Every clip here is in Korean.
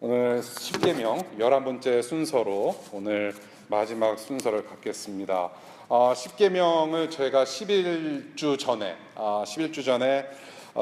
오늘 10계명 11번째 순서로 오늘 마지막 순서를 갖겠습니다. 10계명을 제가 11주 전에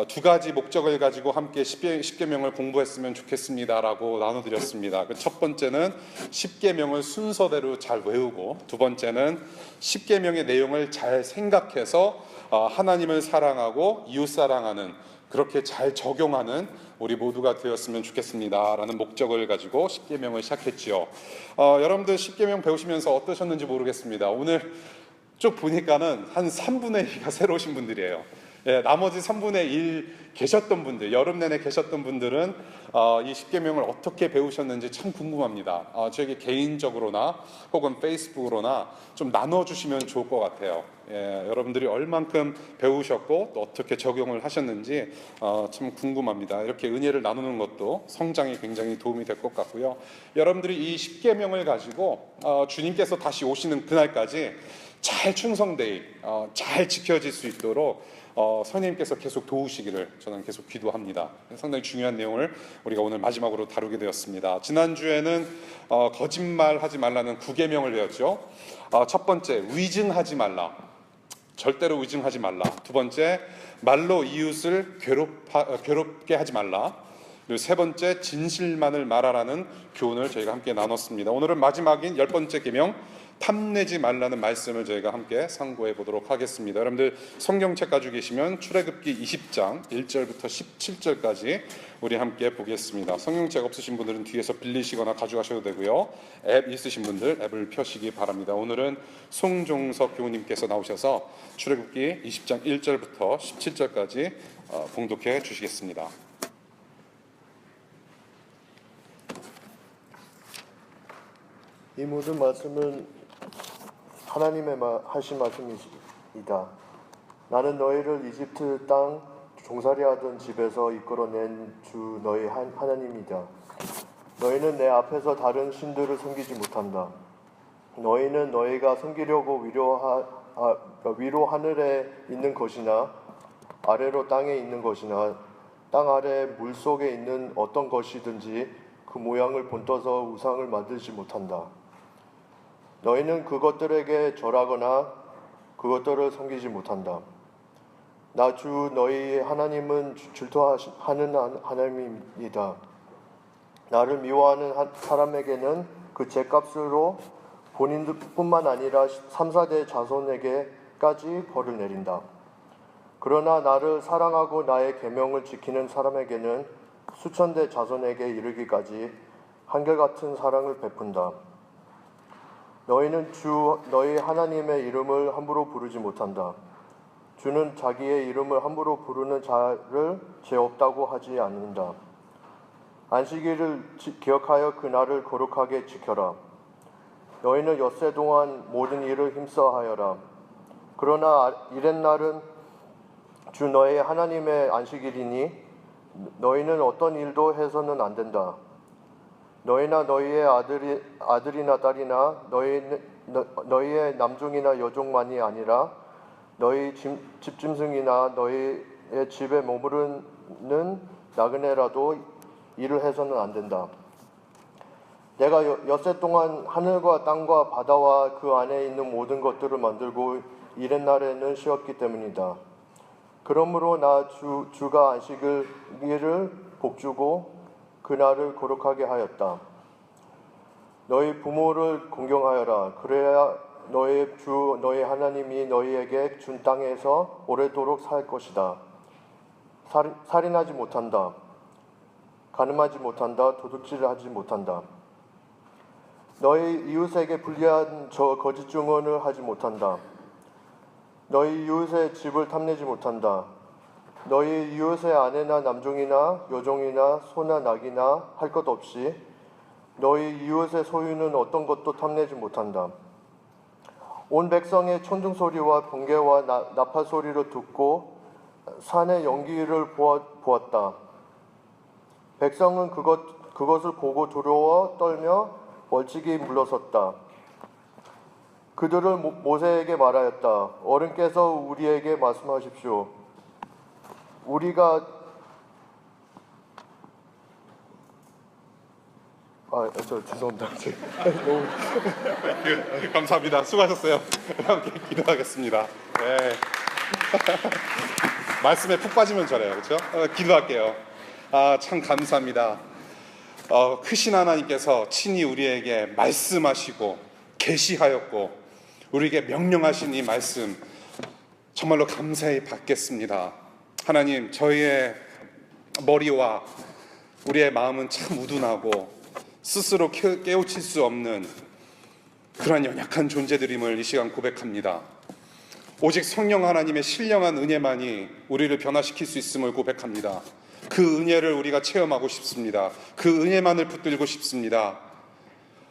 두 가지 목적을 가지고 함께 10계명을 공부했으면 좋겠습니다라고 나눠드렸습니다. 그 첫 번째는 10계명을 순서대로 잘 외우고, 두 번째는 10계명의 내용을 잘 생각해서 하나님을 사랑하고 이웃 사랑하는, 그렇게 잘 적용하는 우리 모두가 되었으면 좋겠습니다라는 목적을 가지고 10계명을 시작했지요. 여러분들 10계명 배우시면서 어떠셨는지 모르겠습니다. 오늘 쭉 보니까는 한 3분의 2가 새로 오신 분들이에요. 나머지 3분의 1 계셨던 분들, 여름 내내 계셨던 분들은 이 10계명을 어떻게 배우셨는지 참 궁금합니다. 저에게 개인적으로나 혹은 페이스북으로나 좀 나눠주시면 좋을 것 같아요. 여러분들이 얼만큼 배우셨고 또 어떻게 적용을 하셨는지 참 궁금합니다. 이렇게 은혜를 나누는 것도 성장에 굉장히 도움이 될 것 같고요. 여러분들이 이 10계명을 가지고 주님께서 다시 오시는 그날까지 잘 충성되이 잘 지켜질 수 있도록 성령님께서 계속 도우시기를 저는 계속 기도합니다. 상당히 중요한 내용을 우리가 오늘 마지막으로 다루게 되었습니다. 지난주에는 거짓말하지 말라는 9계명을 배웠죠. 첫 번째, 위증하지 말라. 절대로 위증하지 말라. 두 번째, 말로 이웃을 괴롭게 하지 말라. 그리고 세 번째, 진실만을 말하라는 교훈을 저희가 함께 나눴습니다. 오늘은 마지막인 10번째 계명, 탐내지 말라는 말씀을 저희가 함께 상고해 보도록 하겠습니다. 여러분들 성경책 가지고 계시면 출애굽기 20장 1절부터 17절까지 우리 함께 보겠습니다. 성경책 없으신 분들은 뒤에서 빌리시거나 가져가셔도 되고요. 앱 있으신 분들 앱을 펴시기 바랍니다. 오늘은 송종석 교우님께서 나오셔서 출애굽기 20장 1절부터 17절까지 봉독해 주시겠습니다. 이 모든 말씀은 하나님의 하신 말씀이다. 나는 너희를 이집트 땅 종살이하던 집에서 이끌어낸 주 너희 하나님이다. 너희는 내 앞에서 다른 신들을 섬기지 못한다. 너희는 너희가 섬기려고 위로 하늘에 있는 것이나 아래로 땅에 있는 것이나 땅 아래 물 속에 있는 어떤 것이든지 그 모양을 본떠서 우상을 만들지 못한다. 너희는 그것들에게 절하거나 그것들을 섬기지 못한다. 나 주 너희 하나님은 질투하는 하나님이다. 나를 미워하는 사람에게는 그 죄값으로 본인뿐만 아니라 3, 4대 자손에게까지 벌을 내린다. 그러나 나를 사랑하고 나의 계명을 지키는 사람에게는 수천 대 자손에게 이르기까지 한결같은 사랑을 베푼다. 너희는 주 너희 하나님의 이름을 함부로 부르지 못한다. 주는 자기의 이름을 함부로 부르는 자를 죄 없다고 하지 않는다. 안식일을 기억하여 그날을 거룩하게 지켜라. 너희는 엿새 동안 모든 일을 힘써 하여라. 그러나 이렛날은 주 너희 하나님의 안식일이니 너희는 어떤 일도 해서는 안 된다. 너희나 너희의 아들이나 딸이나 너희의 남종이나 여종만이 아니라 너희 집짐승이나 너희의 집에 머무르는 나그네라도 일을 해서는 안 된다. 내가 엿새 동안 하늘과 땅과 바다와 그 안에 있는 모든 것들을 만들고 이렛날에는 쉬었기 때문이다. 그러므로 나 주가 안식일을 복주고 그날을 거룩하게 하였다. 너희 부모를 공경하여라. 그래야 너희 주 너희 하나님이 너희에게 준 땅에서 오래도록 살 것이다. 살인하지 못한다. 간음하지 못한다. 도둑질하지 못한다. 너희 이웃에게 불리한 거짓 증언을 하지 못한다. 너희 이웃의 집을 탐내지 못한다. 너희 이웃의 아내나 남종이나 여종이나 소나 낙이나 할 것 없이 너희 이웃의 소유는 어떤 것도 탐내지 못한다. 온 백성의 천둥 소리와 번개와 나팔 소리를 듣고 산의 연기를 보았다. 백성은 그것을 보고 두려워 떨며 멀찍이 물러섰다. 그들은 모세에게 말하였다. 어른께서 우리에게 말씀하십시오. 우리가 저 죄송합니다. 너무 감사합니다. 수고하셨어요. 함께 기도하겠습니다. 네. 말씀에 푹 빠지면 저래요, 그렇죠? 기도할게요. 참 감사합니다. 크신 하나님께서 친히 우리에게 말씀하시고 계시하였고 우리에게 명령하신 이 말씀 정말로 감사히 받겠습니다. 하나님, 저희의 머리와 우리의 마음은 참 우둔하고 스스로 깨우칠 수 없는 그러한 연약한 존재들임을 이 시간 고백합니다. 오직 성령 하나님의 신령한 은혜만이 우리를 변화시킬 수 있음을 고백합니다. 그 은혜를 우리가 체험하고 싶습니다. 그 은혜만을 붙들고 싶습니다.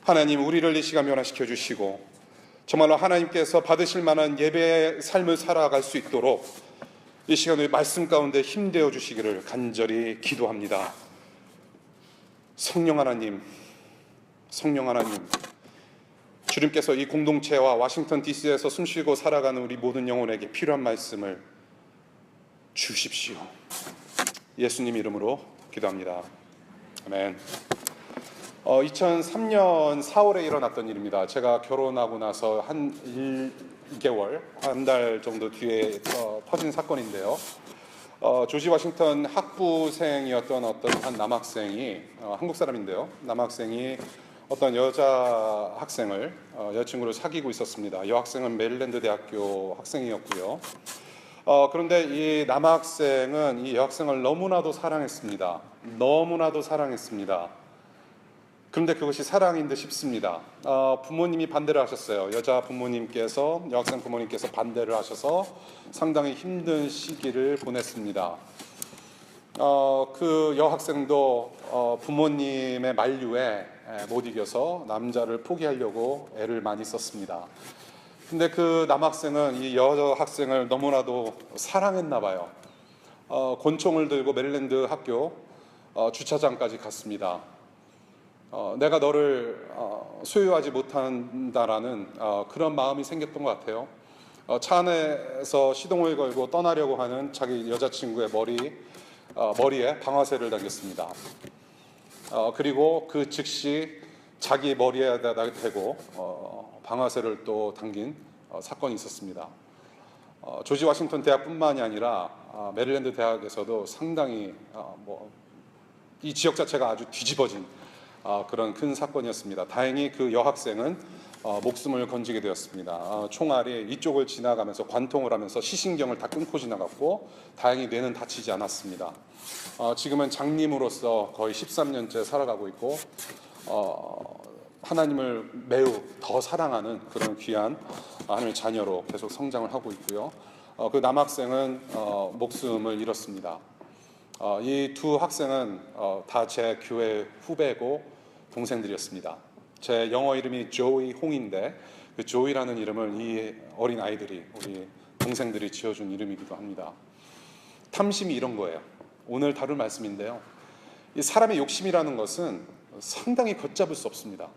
하나님, 우리를 이 시간 변화시켜 주시고 정말로 하나님께서 받으실 만한 예배의 삶을 살아갈 수 있도록 이 시간에 말씀 가운데 힘되어 주시기를 간절히 기도합니다. 성령 하나님, 주님께서 이 공동체와 워싱턴 DC에서 숨쉬고 살아가는 우리 모든 영혼에게 필요한 말씀을 주십시오. 예수님 이름으로 기도합니다. 아멘. 2003년 4월에 일어났던 일입니다. 제가 결혼하고 나서 한 1개월, 한 달 정도 뒤에 터진 사건인데요. 조지 워싱턴 학부생이었던 어떤 한 남학생이, 한국 사람인데요. 남학생이 어떤 여자 학생을 여자친구를 사귀고 있었습니다. 여학생은 메릴랜드 대학교 학생이었고요. 그런데 이 남학생은 이 여학생을 너무나도 사랑했습니다. 그런데 그것이 사랑인 듯 싶습니다. 부모님이 반대를 하셨어요. 여자 부모님께서, 여학생 부모님께서 반대를 하셔서 상당히 힘든 시기를 보냈습니다. 그 여학생도 부모님의 만류에 못 이겨서 남자를 포기하려고 애를 많이 썼습니다. 근데 그 남학생은 이 여학생을 너무나도 사랑했나 봐요. 권총을 들고 메릴랜드 학교 주차장까지 갔습니다. 내가 너를 소유하지 못한다라는 그런 마음이 생겼던 것 같아요. 차 안에서 시동을 걸고 떠나려고 하는 자기 여자친구의 머리에 방아쇠를 당겼습니다. 그리고 그 즉시 자기 머리에다 대고 방아쇠를 또 당긴 사건이 있었습니다. 조지 워싱턴 대학뿐만이 아니라 메릴랜드 대학에서도 상당히 이 지역 자체가 아주 뒤집어진 그런 큰 사건이었습니다. 다행히 그 여학생은 목숨을 건지게 되었습니다. 총알이 이쪽을 지나가면서 관통을 하면서 시신경을 다 끊고 지나갔고 다행히 뇌는 다치지 않았습니다. 지금은 장님으로서 거의 13년째 살아가고 있고 하나님을 매우 더 사랑하는 그런 귀한 하나님의 자녀로 계속 성장을 하고 있고요. 그 남학생은 목숨을 잃었습니다. 이 두 학생은 다 제 교회 후배고 동생들이었습니다. 제 영어 이름이 조이 홍인데 그 조이라는 이름을 이 어린 아이들이, 우리 동생들이 지어준 이름이기도 합니다. 탐심이 이런 거예요. 오늘 다룰 말씀인데요. 이 사람의 욕심이라는 것은 상당히 걷잡을 수 없습니다.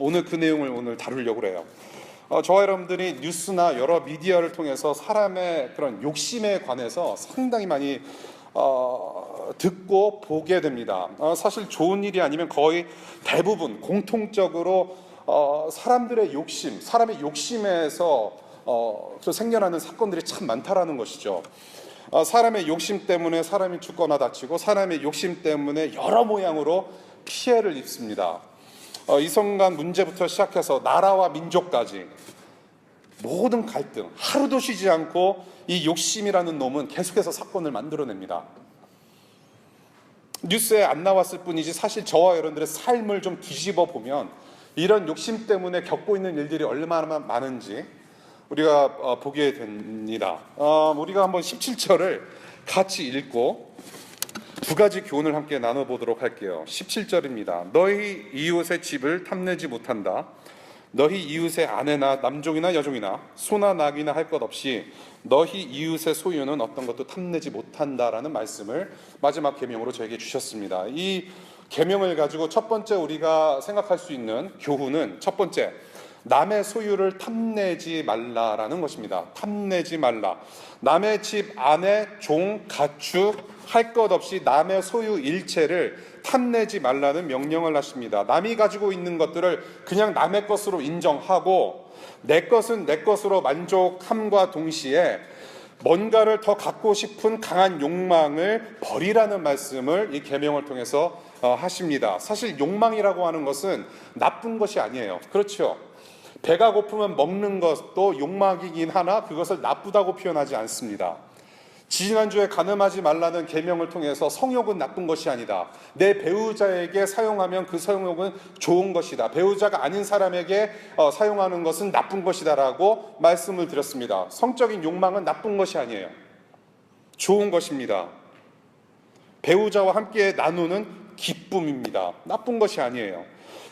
오늘 그 내용을 오늘 다루려고 해요. 저와 여러분들이 뉴스나 여러 미디어를 통해서 사람의 그런 욕심에 관해서 상당히 많이 듣고 보게 됩니다. 사실 좋은 일이 아니면 거의 대부분 공통적으로 사람들의 욕심, 사람의 욕심에서 생겨나는 사건들이 참 많다라는 것이죠. 사람의 욕심 때문에 사람이 죽거나 다치고 사람의 욕심 때문에 여러 모양으로 피해를 입습니다. 이성간 문제부터 시작해서 나라와 민족까지 모든 갈등, 하루도 쉬지 않고 이 욕심이라는 놈은 계속해서 사건을 만들어냅니다. 뉴스에 안 나왔을 뿐이지 사실 저와 여러분들의 삶을 좀 뒤집어 보면 이런 욕심 때문에 겪고 있는 일들이 얼마나 많은지 우리가 보게 됩니다. 우리가 한번 17절을 같이 읽고 두 가지 교훈을 함께 나눠보도록 할게요. 17절입니다. 너희 이웃의 집을 탐내지 못한다. 너희 이웃의 아내나 남종이나 여종이나 소나 낙이나 할 것 없이 너희 이웃의 소유는 어떤 것도 탐내지 못한다라는 말씀을 마지막 계명으로 저에게 주셨습니다. 이 계명을 가지고 첫 번째 우리가 생각할 수 있는 교훈은 첫 번째, 남의 소유를 탐내지 말라라는 것입니다. 탐내지 말라. 남의 집 안에 종, 가축, 할 것 없이 남의 소유 일체를 탐내지 말라는 명령을 하십니다. 남이 가지고 있는 것들을 그냥 남의 것으로 인정하고 내 것은 내 것으로 만족함과 동시에 뭔가를 더 갖고 싶은 강한 욕망을 버리라는 말씀을 이 계명을 통해서 하십니다. 사실 욕망이라고 하는 것은 나쁜 것이 아니에요. 그렇죠? 배가 고프면 먹는 것도 욕망이긴 하나 그것을 나쁘다고 표현하지 않습니다. 지난주에 가늠하지 말라는 계명을 통해서 성욕은 나쁜 것이 아니다. 내 배우자에게 사용하면 그 성욕은 좋은 것이다. 배우자가 아닌 사람에게 사용하는 것은 나쁜 것이다라고 말씀을 드렸습니다. 성적인 욕망은 나쁜 것이 아니에요. 좋은 것입니다. 배우자와 함께 나누는 기쁨입니다. 나쁜 것이 아니에요.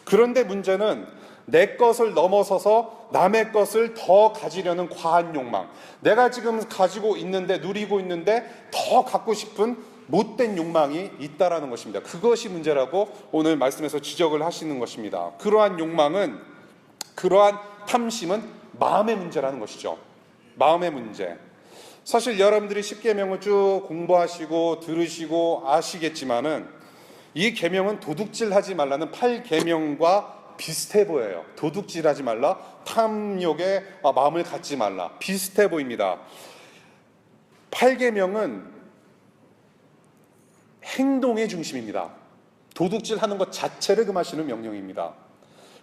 그런데 문제는 내 것을 넘어서서 남의 것을 더 가지려는 과한 욕망. 내가 지금 가지고 있는데 누리고 있는데 더 갖고 싶은 못된 욕망이 있다라는 것입니다. 그것이 문제라고 오늘 말씀에서 지적을 하시는 것입니다. 그러한 욕망은 그러한 탐심은 마음의 문제라는 것이죠. 마음의 문제. 사실 여러분들이 십계명을 쭉 공부하시고 들으시고 아시겠지만은 이 계명은 도둑질하지 말라는 8계명과 비슷해 보여요. 도둑질하지 말라, 탐욕에 마음을 갖지 말라. 비슷해 보입니다. 8계명은 행동의 중심입니다. 도둑질하는 것 자체를 금하시는 명령입니다.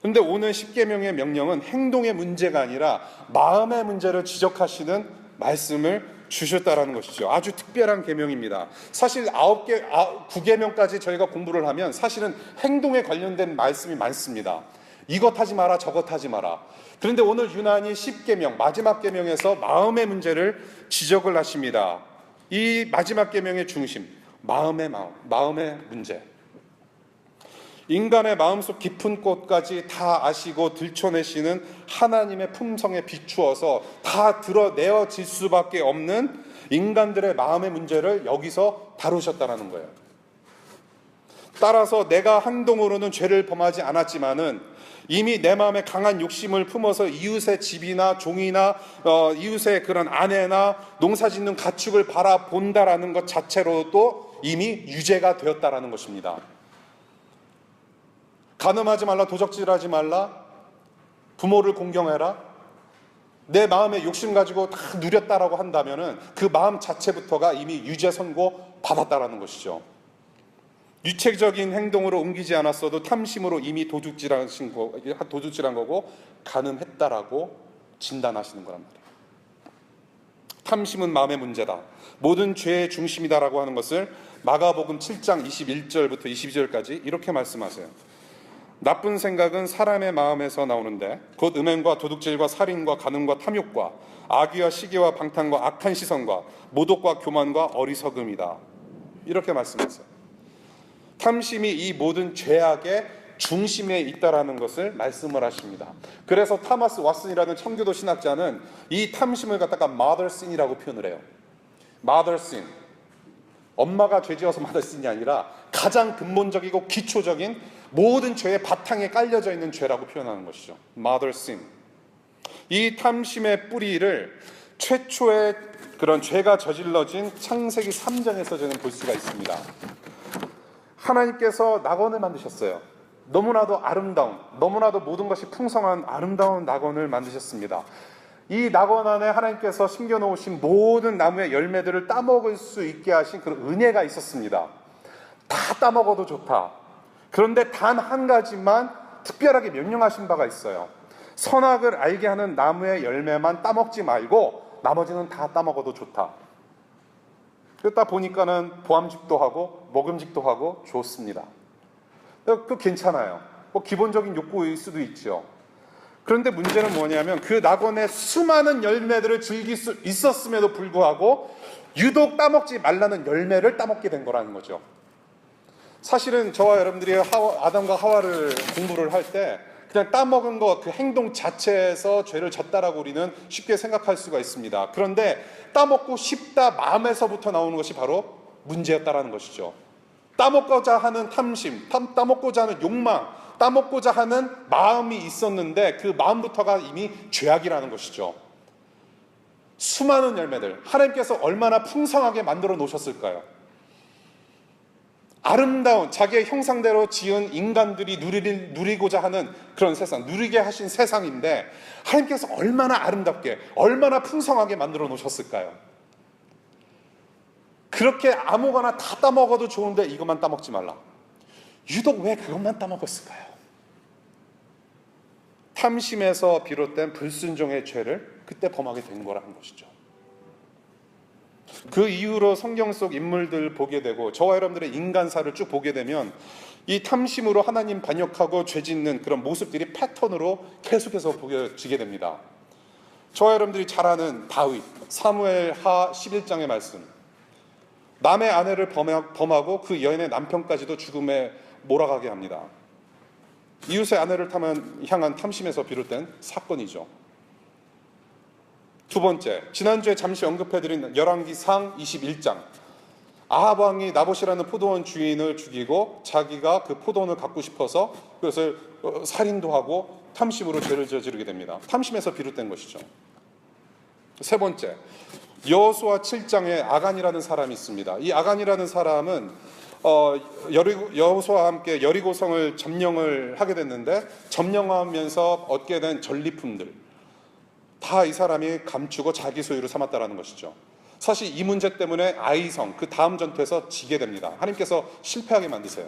그런데 오늘 10계명의 명령은 행동의 문제가 아니라 마음의 문제를 지적하시는 말씀을 주셨다라는 것이죠. 아주 특별한 계명입니다. 사실 9계명까지 저희가 공부를 하면 사실은 행동에 관련된 말씀이 많습니다. 이것 하지 마라, 저것 하지 마라. 그런데 오늘 유난히 10계명, 마지막 계명에서 마음의 문제를 지적을 하십니다. 이 마지막 계명의 중심, 마음의 문제. 인간의 마음속 깊은 곳까지 다 아시고 들춰내시는 하나님의 품성에 비추어서 다 드러내어질 수밖에 없는 인간들의 마음의 문제를 여기서 다루셨다는 거예요. 따라서 내가 행동으로는 죄를 범하지 않았지만은 이미 내 마음에 강한 욕심을 품어서 이웃의 집이나 종이나 이웃의 그런 아내나 농사짓는 가축을 바라본다라는 것 자체로도 이미 유죄가 되었다라는 것입니다. 간음하지 말라, 도적질하지 말라, 부모를 공경해라. 내 마음에 욕심 가지고 다 누렸다라고 한다면은 그 마음 자체부터가 이미 유죄 선고 받았다라는 것이죠. 유체적인 행동으로 옮기지 않았어도 탐심으로 이미 도둑질한 거고 간음했다라고 진단하시는 거란 말이에요. 탐심은 마음의 문제다. 모든 죄의 중심이다라고 하는 것을 마가복음 7장 21절부터 22절까지 이렇게 말씀하세요. 나쁜 생각은 사람의 마음에서 나오는데 곧 음행과 도둑질과 살인과 간음과 탐욕과 악의와 시기와 방탕과 악한 시선과 모독과 교만과 어리석음이다. 이렇게 말씀하세요. 탐심이 이 모든 죄악의 중심에 있다라는 것을 말씀을 하십니다. 그래서 타마스 왓슨이라는 청교도 신학자는 이 탐심을 갖다가 mother sin이라고 표현을 해요. mother sin. 엄마가 죄지어서 mother sin이 아니라 가장 근본적이고 기초적인 모든 죄의 바탕에 깔려져 있는 죄라고 표현하는 것이죠. mother sin. 이 탐심의 뿌리를 최초의 그런 죄가 저질러진 창세기 3장에서 저는 볼 수가 있습니다. 하나님께서 낙원을 만드셨어요. 너무나도 아름다운, 너무나도 모든 것이 풍성한 아름다운 낙원을 만드셨습니다. 이 낙원 안에 하나님께서 심겨놓으신 모든 나무의 열매들을 따먹을 수 있게 하신 그런 은혜가 있었습니다. 다 따먹어도 좋다. 그런데 단 한 가지만 특별하게 명령하신 바가 있어요. 선악을 알게 하는 나무의 열매만 따먹지 말고 나머지는 다 따먹어도 좋다. 그러다 보니까는 보암직도 하고 먹음직도 하고 좋습니다. 그 괜찮아요. 뭐 기본적인 욕구일 수도 있죠. 그런데 문제는 뭐냐면 그 낙원의 수많은 열매들을 즐길 수 있었음에도 불구하고 유독 따먹지 말라는 열매를 따먹게 된 거라는 거죠. 사실은 저와 여러분들이 아담과 하와를 공부를 할 때 그냥 따먹은 것, 그 행동 자체에서 죄를 졌다라고 우리는 쉽게 생각할 수가 있습니다. 그런데 따먹고 싶다 마음에서부터 나오는 것이 바로 문제였다라는 것이죠. 따먹고자 하는 탐심, 따먹고자 하는 욕망, 따먹고자 하는 마음이 있었는데 그 마음부터가 이미 죄악이라는 것이죠. 수많은 열매들, 하나님께서 얼마나 풍성하게 만들어 놓으셨을까요? 아름다운 자기의 형상대로 지은 인간들이 누리고자 하는 그런 세상, 누리게 하신 세상인데 하나님께서 얼마나 아름답게, 얼마나 풍성하게 만들어 놓으셨을까요? 그렇게 아무거나 다 따먹어도 좋은데 이것만 따먹지 말라. 유독 왜 그것만 따먹었을까요? 탐심에서 비롯된 불순종의 죄를 그때 범하게 된 거라는 것이죠. 그 이후로 성경 속 인물들 보게 되고 저와 여러분들의 인간사를 쭉 보게 되면 이 탐심으로 하나님 반역하고 죄 짓는 그런 모습들이 패턴으로 계속해서 보여지게 됩니다. 저와 여러분들이 잘 아는 다윗, 사무엘하 11장의 말씀. 남의 아내를 범하고 그 여인의 남편까지도 죽음에 몰아가게 합니다. 이웃의 아내를 향한 탐심에서 비롯된 사건이죠. 두 번째, 지난주에 잠시 언급해드린 열왕기상 21장. 아합 왕이 나봇이라는 포도원 주인을 죽이고 자기가 그 포도원을 갖고 싶어서 그것을 살인도 하고 탐심으로 죄를 저지르게 됩니다. 탐심에서 비롯된 것이죠. 세 번째, 여호수아 7장에 아간이라는 사람이 있습니다. 이 아간이라는 사람은 여호수아와 함께 여리고성을 점령을 하게 됐는데 점령하면서 얻게 된 전리품들 다 이 사람이 감추고 자기 소유로 삼았다라는 것이죠. 사실 이 문제 때문에 아이성 그 다음 전투에서 지게 됩니다. 하나님께서 실패하게 만드세요.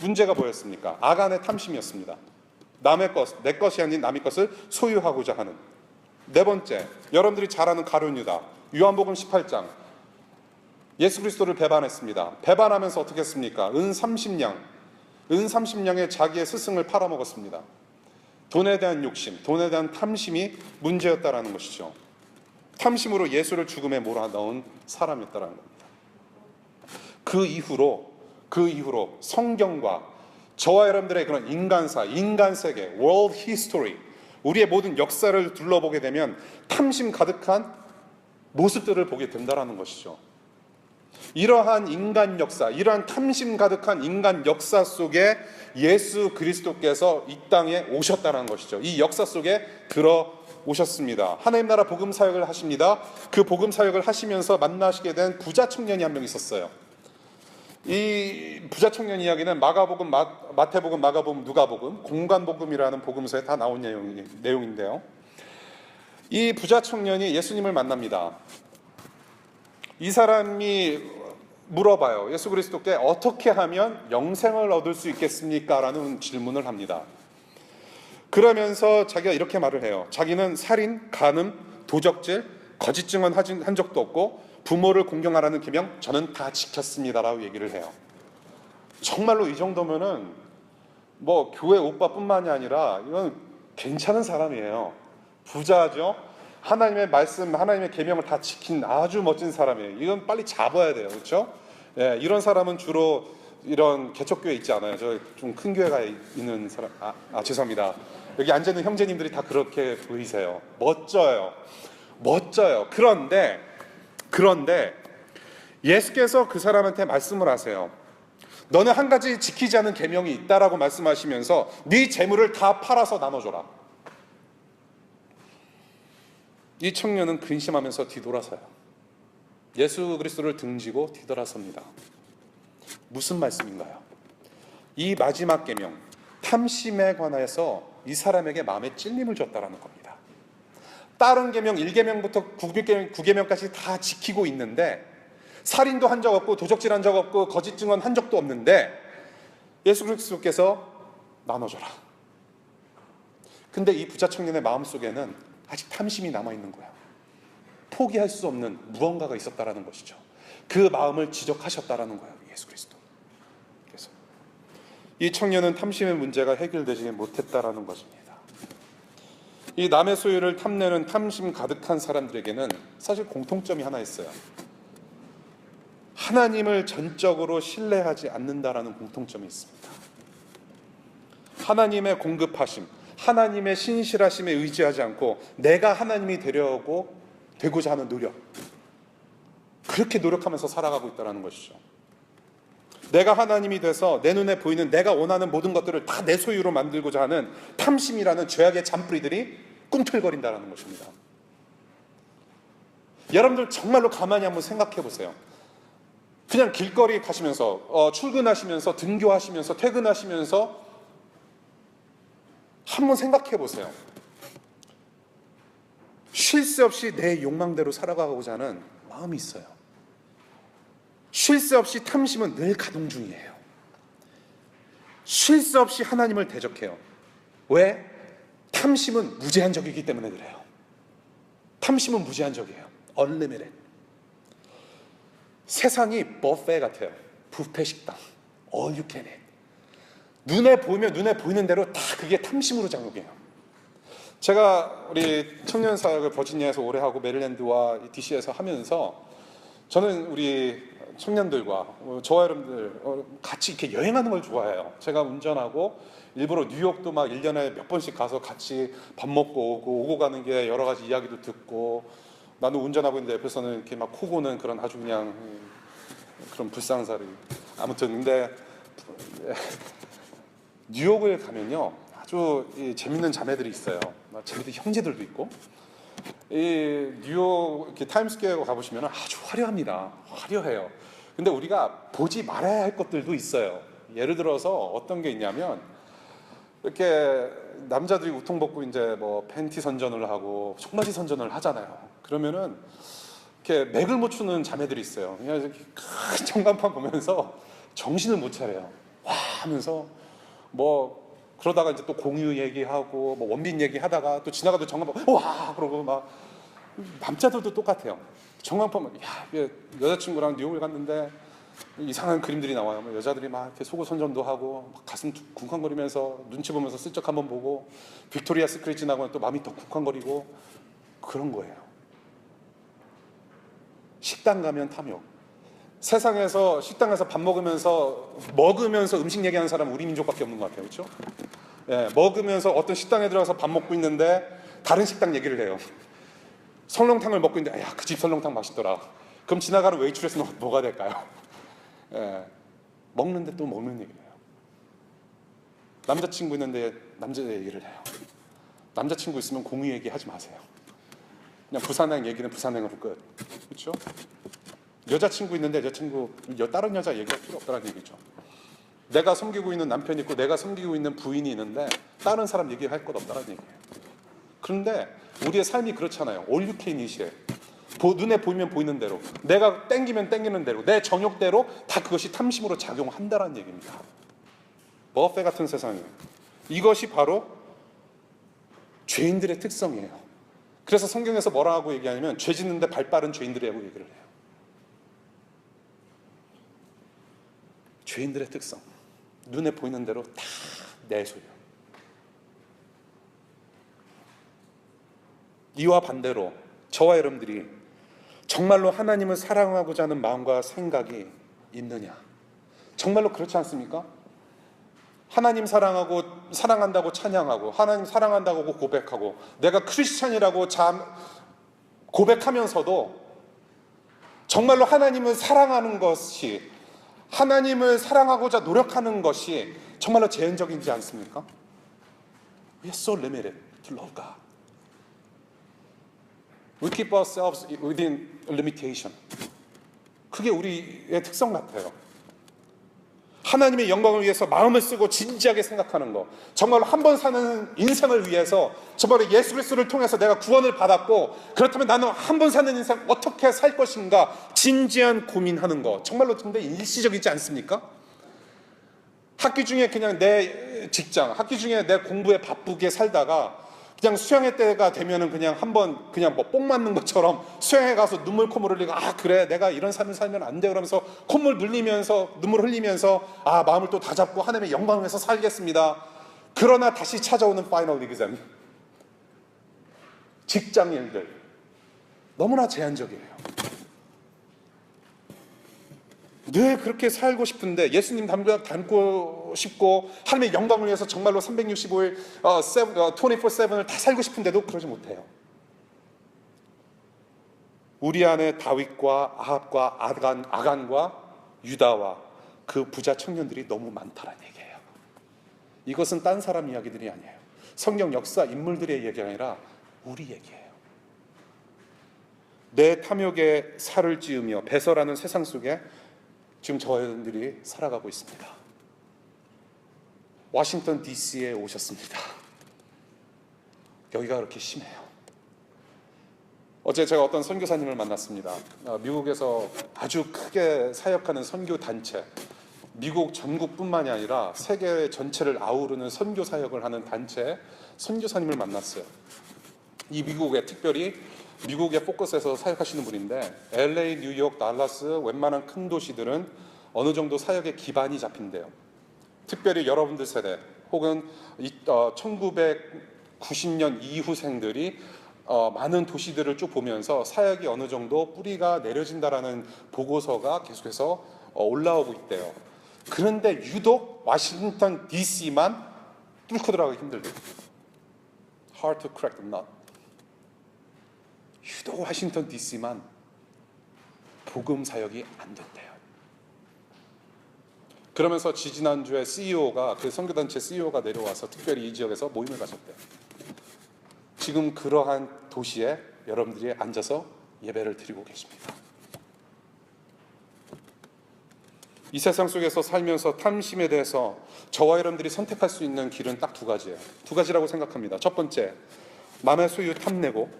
문제가 뭐였습니까? 아간의 탐심이었습니다. 남의 것, 내 것이 아닌 남의 것을 소유하고자 하는. 네 번째, 여러분들이 잘 아는 가룟 유다. 요한복음 18장. 예수 그리스도를 배반했습니다. 배반하면서 어떻게 했습니까? 은 30냥에 자기의 스승을 팔아먹었습니다. 돈에 대한 욕심, 돈에 대한 탐심이 문제였다라는 것이죠. 탐심으로 예수를 죽음에 몰아넣은 사람이었다라는 겁니다. 그 이후로 성경과 저와 여러분들의 그런 인간사, 인간세계, world history, 우리의 모든 역사를 둘러보게 되면 탐심 가득한 모습들을 보게 된다라는 것이죠. 이러한 인간 역사, 이러한 탐심 가득한 인간 역사 속에 예수 그리스도께서 이 땅에 오셨다는 것이죠. 이 역사 속에 들어오셨습니다. 하나님 나라 복음 사역을 하십니다. 그 복음 사역을 하시면서 만나시게 된 부자 청년이 한 명 있었어요. 이 부자 청년 이야기는 마가복음, 마태복음, 마가복음, 누가복음, 공관복음이라는 복음서에 다 나온 내용인데요. 이 부자 청년이 예수님을 만납니다. 이 사람이 물어봐요. 예수 그리스도께 어떻게 하면 영생을 얻을 수 있겠습니까? 라는 질문을 합니다. 그러면서 자기가 이렇게 말을 해요. 자기는 살인, 간음, 도적질, 거짓 증언 한 적도 없고 부모를 공경하라는 계명 저는 다 지켰습니다 라고 얘기를 해요. 정말로 이 정도면은 뭐 교회 오빠뿐만이 아니라 이건 괜찮은 사람이에요. 부자죠. 하나님의 말씀, 하나님의 계명을 다 지킨 아주 멋진 사람이에요. 이건 빨리 잡아야 돼요. 그렇죠? 예, 이런 사람은 주로 이런 개척교회 있지 않아요. 저 좀 큰 교회가 있는 사람. 죄송합니다. 여기 앉아 있는 형제님들이 다 그렇게 보이세요. 멋져요. 그런데 예수께서 그 사람한테 말씀을 하세요. 너는 한 가지 지키지 않은 계명이 있다라고 말씀하시면서 네 재물을 다 팔아서 나눠줘라. 이 청년은 근심하면서 뒤돌아서요. 예수 그리스도를 등지고 뒤돌아섭니다. 무슨 말씀인가요? 이 마지막 계명, 탐심에 관해서 이 사람에게 마음에 찔림을 줬다라는 겁니다. 다른 계명 1계명부터 9계명까지 다 지키고 있는데 살인도 한 적 없고 도적질 한 적 없고 거짓 증언 한 적도 없는데 예수 그리스도께서 나눠줘라. 근데 이 부자 청년의 마음속에는 아직 탐심이 남아있는 거야. 포기할 수 없는 무언가가 있었다라는 것이죠. 그 마음을 지적하셨다라는 거예요. 예수 그리스도. 그래서 이 청년은 탐심의 문제가 해결되지 못했다라는 것입니다. 이 남의 소유를 탐내는 탐심 가득한 사람들에게는 사실 공통점이 하나 있어요. 하나님을 전적으로 신뢰하지 않는다라는 공통점이 있습니다. 하나님의 공급하심, 하나님의 신실하심에 의지하지 않고 내가 하나님이 되고자 하는 노력, 그렇게 노력하면서 살아가고 있다는 것이죠. 내가 하나님이 돼서 내 눈에 보이는 내가 원하는 모든 것들을 다 내 소유로 만들고자 하는 탐심이라는 죄악의 잔뿌리들이 꿈틀거린다는 것입니다. 여러분들 정말로 가만히 한번 생각해 보세요. 그냥 길거리 가시면서 출근하시면서 등교하시면서 퇴근하시면서 한번 생각해 보세요. 쉴 새 없이 내 욕망대로 살아가고자 하는 마음이 있어요. 쉴 새 없이 탐심은 늘 가동 중이에요. 쉴 새 없이 하나님을 대적해요. 왜? 탐심은 무제한적이기 때문에 그래요. 탐심은 무제한적이에요. Unlimited. 세상이 버페 같아요. 뷔페 식당. All you can eat. 눈에 보이면 눈에 보이는 대로 다 그게 탐심으로 작용해요. 제가 우리 청년 사역을 버지니아에서 오래 하고 메릴랜드와 DC에서 하면서 저는 우리 청년들과 저와 여러분들 같이 이렇게 여행하는 걸 좋아해요. 제가 운전하고 일부러 뉴욕도 막 1년에 몇 번씩 가서 같이 밥 먹고 오고 가는 게 여러 가지 이야기도 듣고, 나는 운전하고 있는데 옆에서는 이렇게 막 코 고는 그런 아주 그냥 그런 불상사를. 아무튼 근데 뉴욕을 가면요 아주 재밌는 자매들이 있어요. 재밌는 형제들도 있고, 이 뉴욕 이렇게 타임스퀘어 가보시면 아주 화려합니다. 화려해요. 근데 우리가 보지 말아야 할 것들도 있어요. 예를 들어서 어떤 게 있냐면, 이렇게 남자들이 우통 벗고 이제 뭐 팬티 선전을 하고 청바지 선전을 하잖아요. 그러면은 이렇게 맥을 못 추는 자매들이 있어요. 그냥 이렇게 큰 전광판 보면서 정신을 못 차려요. 와 하면서 뭐 그러다가 이제 또 공유 얘기하고 뭐 원빈 얘기하다가 또 지나가도 전광판 와 그러고 막. 남자들도 똑같아요. 전광판 야 여자친구랑 뉴욕을 갔는데 이상한 그림들이 나와요. 뭐 여자들이 막 이렇게 속옷 선전도 하고 막 가슴 쿵쾅거리면서 눈치 보면서 슬쩍 한번 보고 빅토리아 시크릿 지나고 또 마음이 더 쿵쾅거리고 그런 거예요. 식당 가면 탐욕. 세상에서 식당에서 밥 먹으면서 음식 얘기하는 사람은 우리 민족밖에 없는 것 같아요. 그렇죠? 예, 먹으면서 어떤 식당에 들어가서 밥 먹고 있는데 다른 식당 얘기를 해요. 설렁탕을 먹고 있는데 야, 그 집 설렁탕 맛있더라. 그럼 지나가는 웨이트레스는 뭐가 될까요? 예, 먹는데 또 먹는 얘기를 해요. 남자친구 있는데 남자 얘기를 해요. 남자친구 있으면 공유 얘기하지 마세요. 그냥 부산행 얘기는 부산행으로 끝. 그렇죠? 여자친구 있는데 다른 여자 얘기할 필요 없다는 얘기죠. 내가 섬기고 있는 남편이 있고 내가 섬기고 있는 부인이 있는데 다른 사람 얘기할 것 없다는 얘기예요. 그런데 우리의 삶이 그렇잖아요. All you can eat이에요. 눈에 보이면 보이는 대로, 내가 땡기면 땡기는 대로, 내 정욕대로 다 그것이 탐심으로 작용한다는 얘기입니다. 버페 같은 세상이에요. 이것이 바로 죄인들의 특성이에요. 그래서 성경에서 뭐라고 얘기하냐면 죄 짓는데 발 빠른 죄인들이라고 얘기를 해요. 죄인들의 특성, 눈에 보이는 대로 다 내 소유. 이와 반대로 저와 여러분들이 정말로 하나님을 사랑하고자 하는 마음과 생각이 있느냐? 정말로 그렇지 않습니까? 하나님 사랑한다고 찬양하고 하나님 사랑한다고 고백하고 내가 크리스찬이라고 고백하면서도 정말로 하나님을 사랑하는 것이, 하나님을 사랑하고자 노력하는 것이 정말로 제한적이지 않습니까? We are so limited to love God. We keep ourselves within limitation. 그게 우리의 특성 같아요. 하나님의 영광을 위해서 마음을 쓰고 진지하게 생각하는 것, 정말로 한 번 사는 인생을 위해서 정말로 예수 그리스도를 통해서 내가 구원을 받았고 그렇다면 나는 한 번 사는 인생 어떻게 살 것인가 진지한 고민하는 것, 정말로 근데 일시적이지 않습니까? 학기 중에 그냥 내 직장, 학기 중에 내 공부에 바쁘게 살다가 그냥 수양회 때가 되면은 그냥 한번 그냥 뭐 뽕 맞는 것처럼 수양회 가서 눈물 콧물 흘리고 아 그래 내가 이런 삶을 살면 안 돼 그러면서 콧물 눌리면서 눈물 흘리면서 아 마음을 또 다잡고 하나님의 영광을 위해서 살겠습니다. 그러나 다시 찾아오는 파이널 리그전, 직장인들 너무나 제한적이에요. 늘 그렇게 살고 싶은데 예수님 닮고 싶고 하나님의 영광을 위해서 정말로 365일 24/7을 다 살고 싶은데도 그러지 못해요. 우리 안에 다윗과 아합과 아간과 유다와 그 부자 청년들이 너무 많다는 얘기예요. 이것은 딴 사람 이야기들이 아니에요. 성경 역사 인물들의 얘기가 아니라 우리 얘기예요. 내 탐욕에 살을 찌우며 배설하는 세상 속에 지금 저희들이 살아가고 있습니다. 워싱턴 DC에 오셨습니다. 여기가 그렇게 심해요. 어제 제가 어떤 선교사님을 만났습니다. 미국에서 아주 크게 사역하는 선교 단체, 미국 전국뿐만이 아니라 세계 전체를 아우르는 선교 사역을 하는 단체 선교사님을 만났어요. 이 미국에 특별히 미국에 포커스해서 사역하시는 분인데 LA, 뉴욕, 달라스 웬만한 큰 도시들은 어느 정도 사역의 기반이 잡힌대요. 특별히 여러분들 세대 혹은 1990년 이후생들이 많은 도시들을 쭉 보면서 사역이 어느 정도 뿌리가 내려진다라는 보고서가 계속해서 올라오고 있대요. 그런데 유독 워싱턴 DC만 뚫고 들어가기 힘들대요. Hard to crack the nut. 유독 워싱턴 DC만 복음 사역이 안 된대요. 그러면서 지지난주에 CEO가 그 선교단체 CEO가 내려와서 특별히 이 지역에서 모임을 가졌대요. 지금 그러한 도시에 여러분들이 앉아서 예배를 드리고 계십니다. 이 세상 속에서 살면서 탐심에 대해서 저와 여러분들이 선택할 수 있는 길은 딱 두 가지예요. 두 가지라고 생각합니다. 첫 번째, 남의 소유 탐내고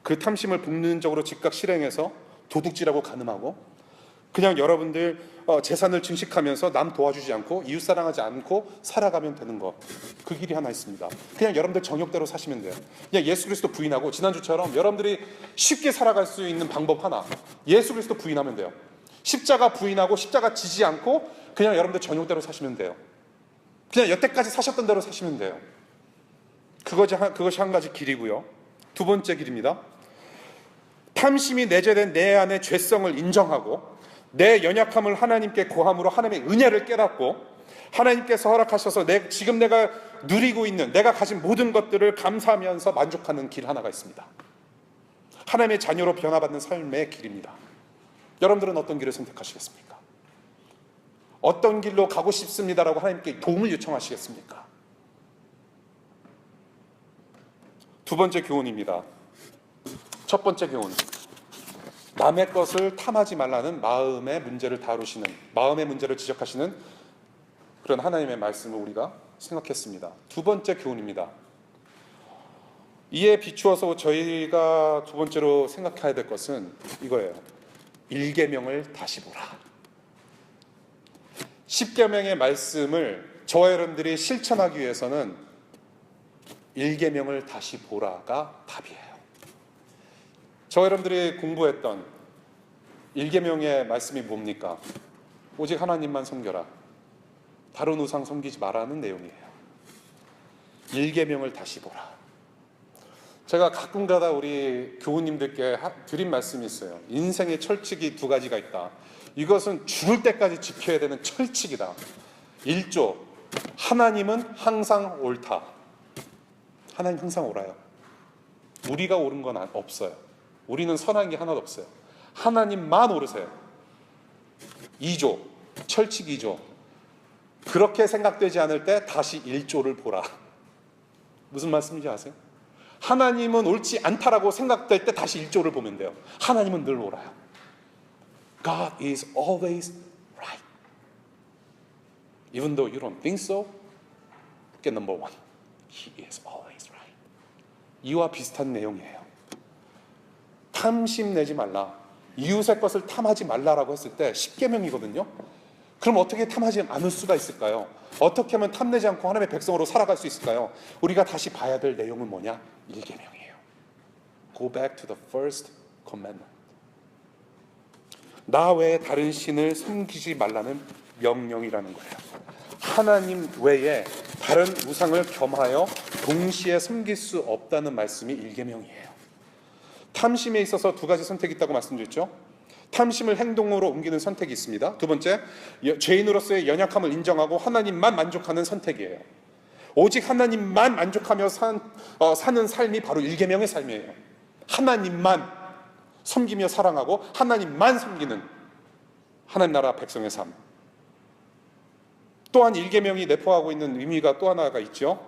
그 탐심을 본능적으로 즉각 실행해서 도둑질하고 간음하고 그냥 여러분들 재산을 증식하면서 남 도와주지 않고 이웃 사랑하지 않고 살아가면 되는 것. 그 길이 하나 있습니다. 그냥 여러분들 정욕대로 사시면 돼요. 그냥 예수 그리스도 부인하고 지난주처럼 여러분들이 쉽게 살아갈 수 있는 방법 하나. 예수 그리스도 부인하면 돼요. 십자가 부인하고 십자가 지지 않고 그냥 여러분들 정욕대로 사시면 돼요. 그냥 여태까지 사셨던 대로 사시면 돼요. 그것이 한 가지 길이고요. 두 번째 길입니다. 탐심이 내재된 내 안의 죄성을 인정하고 내 연약함을 하나님께 고함으로 하나님의 은혜를 깨닫고 하나님께서 허락하셔서 지금 내가 누리고 있는 내가 가진 모든 것들을 감사하면서 만족하는 길 하나가 있습니다. 하나님의 자녀로 변화받는 삶의 길입니다. 여러분들은 어떤 길을 선택하시겠습니까? 어떤 길로 가고 싶습니다라고 하나님께 도움을 요청하시겠습니까? 두 번째 교훈입니다. 첫 번째 교훈, 남의 것을 탐하지 말라는 마음의 문제를 다루시는, 마음의 문제를 지적하시는 그런 하나님의 말씀을 우리가 생각했습니다. 두 번째 교훈입니다. 이에 비추어서 저희가 두 번째로 생각해야 될 것은 이거예요. 1계명을 다시 보라. 10계명의 말씀을 저와 여러분들이 실천하기 위해서는 1계명을 다시 보라가 답이에요. 저와 여러분들이 공부했던 1계명의 말씀이 뭡니까? 오직 하나님만 섬겨라. 다른 우상 섬기지 말라는 내용이에요. 1계명을 다시 보라. 제가 가끔가다 우리 교우님들께 드린 말씀이 있어요. 인생의 철칙이 두 가지가 있다. 이것은 죽을 때까지 지켜야 되는 철칙이다. 1조, 하나님은 항상 옳다. 하나님 항상 옳아요. 우리가 옳은 건 없어요. 우리는 선한 게 하나도 없어요. 하나님만 옳으세요. 2조, 철칙 2조. 그렇게 생각되지 않을 때 다시 1조를 보라. 무슨 말씀인지 아세요? 하나님은 옳지 않다라고 생각될 때 다시 1조를 보면 돼요. 하나님은 늘 옳아요. God is always right. Even though you don't think so, get number one. He is always right. 이와 비슷한 내용이에요. 탐심 내지 말라. 이웃의 것을 탐하지 말라라고 했을 때 10계명이거든요. 그럼 어떻게 탐하지 않을 수가 있을까요? 어떻게 하면 탐내지 않고 하나님의 백성으로 살아갈 수 있을까요? 우리가 다시 봐야 될 내용은 뭐냐? 1계명이에요. Go back to the first commandment. 나 외에 다른 신을 섬기지 말라는 명령이라는 거예요. 하나님 외에 다른 우상을 겸하여 동시에 섬길 수 없다는 말씀이 1계명이에요. 탐심에 있어서 두 가지 선택이 있다고 말씀드렸죠. 탐심을 행동으로 옮기는 선택이 있습니다. 두 번째, 죄인으로서의 연약함을 인정하고 하나님만 만족하는 선택이에요. 오직 하나님만 만족하며 사는 삶이 바로 1계명의 삶이에요. 하나님만 섬기며 사랑하고 하나님만 섬기는 하나님 나라 백성의 삶. 또한 1계명이 내포하고 있는 의미가 또 하나가 있죠.